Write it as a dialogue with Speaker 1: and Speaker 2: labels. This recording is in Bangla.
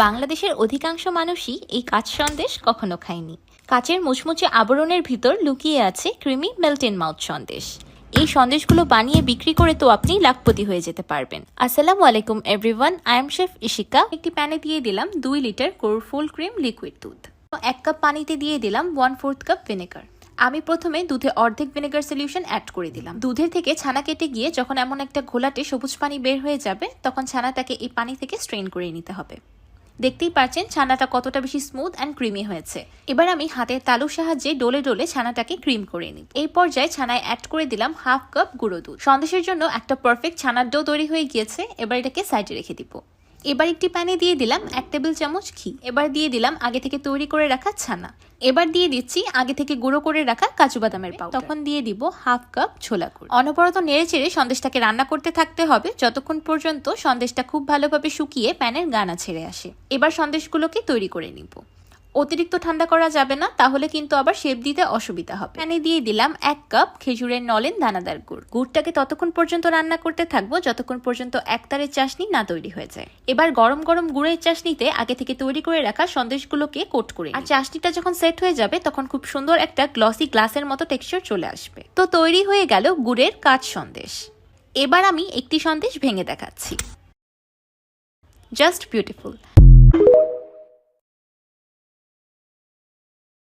Speaker 1: বাংলাদেশের অধিকাংশ মানুষই এই কাঁচ সন্দেশ কখনো খায়নি। কাচের মুচমুচে আবরণের ভিতর লুকিয়ে আছে creamy melt in mouth Sandesh. এই সন্দেশগুলো বানিয়ে বিক্রি করে তো আপনি লাখপতি হয়ে যেতে পারবেন। আসসালামু আলাইকুম everyone, I am chef Ishika. একটি প্যানে দিয়ে দিলাম 2 litre core full cream liquid দুধ। 1 কাপ পানিতে দিয়ে দিলাম 1/4 কাপ ভিনেগার। আমি প্রথমে দুধে অর্ধেক ভিনেগার সলিউশন অ্যাড করে দিলাম। দুধের থেকে ছানা কেটে গিয়ে যখন এমন একটা ঘোলাটে সবুজ পানি বের হয়ে যাবে, তখন ছানাটাকে এই পানি থেকে স্ট্রেন করে নিতে হবে। দেখতেই পাচ্ছেন ছানাটা কতটা বেশি স্মুথ অ্যান্ড ক্রিমি হয়েছে। এবার আমি হাতের তালুর সাহায্যে ডলে ডলে ছানাটাকে ক্রিম করে নিই। এই পর্যায়ে ছানায় অ্যাড করে দিলাম 1/2 কাপ গুঁড়ো দুধ। সন্দেশের জন্য একটা পারফেক্ট ছানার ডো তৈরি হয়ে গিয়েছে। এবার এটাকে সাইডে রেখে দিব। এবার একটি প্যানে দিয়ে দিলাম 1 টেবিল চামচ ঘি। এবার দিয়ে দিলাম আগে থেকে তৈরি করে রাখা ছানা। এবার দিয়ে দিচ্ছি আগে থেকে গুঁড়ো করে রাখা কাজু বাদামের পাউডার। তখন দিয়ে দিব 1/2 কাপ ছোলা গুঁড়ো। অনবরত নেড়ে চেড়ে সন্দেশটাকে রান্না করতে থাকতে হবে যতক্ষণ পর্যন্ত সন্দেশটা খুব ভালোভাবে শুকিয়ে প্যানের গানা ছেড়ে আসে। এবার সন্দেশগুলোকে তৈরি করে নিব। অতিরিক্ত ঠান্ডা করা যাবে না, তাহলে কিন্তু আবার শেপ দিতে অসুবিধা হবে। প্যানে দিয়ে দিলাম 1 কাপ খেজুরের নলেন দানাদার গুড়। গুড়টাকে ততক্ষণ পর্যন্ত রান্না করতে থাকবো যতক্ষণ পর্যন্ত একতারের চাশনি না তৈরি হয়ে যায়। এবার গরম গরম গুড়ের চাশনিতে আগে থেকে তৈরি করে রাখা সন্দেশগুলোকে কোট করে, আর চাশনিটা যখন সেট হয়ে যাবে তখন খুব সুন্দর একটা গ্লসি গ্লাসের মতো টেক্সচার চলে আসবে। তো তৈরি হয়ে গেল গুড়ের কাঁচ সন্দেশ। এবার আমি একটি সন্দেশ ভেঙে দেখাচ্ছি। Just beautiful.